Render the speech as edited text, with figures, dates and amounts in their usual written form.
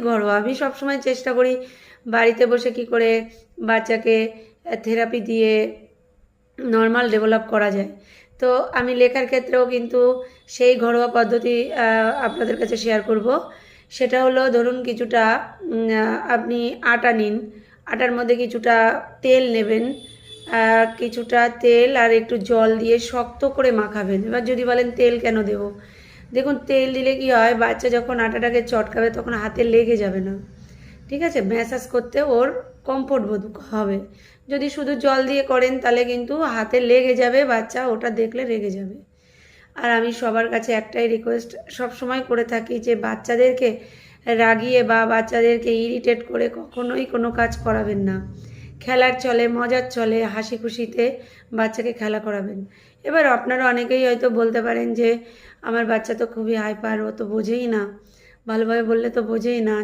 ঘরোয়া আমি সবসময় চেষ্টা করি বাড়িতে বসে কি করে বাচ্চাকে থেরাপি দিয়ে নর্মাল ডেভেলপ করা যায়। তো আমি লেখার ক্ষেত্রেও কিন্তু সেই ঘরোয়া পদ্ধতি আপনাদের কাছে শেয়ার করব। সেটা হলো ধরুন কিছুটা আপনি আটা নিন, আটার মধ্যে কিছুটা তেল নেবেন, কিছুটা তেল আর একটু জল দিয়ে শক্ত করে মাখাবেন। এবার যদি বলেন তেল কেন দেব, দেখুন তেল দিলে কি হয়, বাচ্চা যখন আটাটাকে চটকাবে তখন হাতে লেগে যাবে না, ঠিক আছে, ম্যাসাজ করতে ওর কমফোর্ট বোধ হবে। যদি শুধু জল দিয়ে করেন তাহলে কিন্তু হাতে লেগে যাবে, বাচ্চা ওটা দেখলে রেগে যাবে। আর আমি সবার কাছে একটাই রিকোয়েস্ট সব সময় করে থাকি যে বাচ্চাদেরকে রাগিয়ে বা বাচ্চাদেরকে ইরিটেট করে কখনোই কোনো কাজ করাবেন না। খেলার চলে, মজার চলে, হাসি খুশিতে বাচ্চাকে খেলা করাবেন। এবার আপনারা অনেকেই হয়তো বলতে পারেন যে আমার বাচ্চা তো খুবই হাইপার, ও তো বোঝেই না, ভালোভাবে বললে তো বোঝেই না।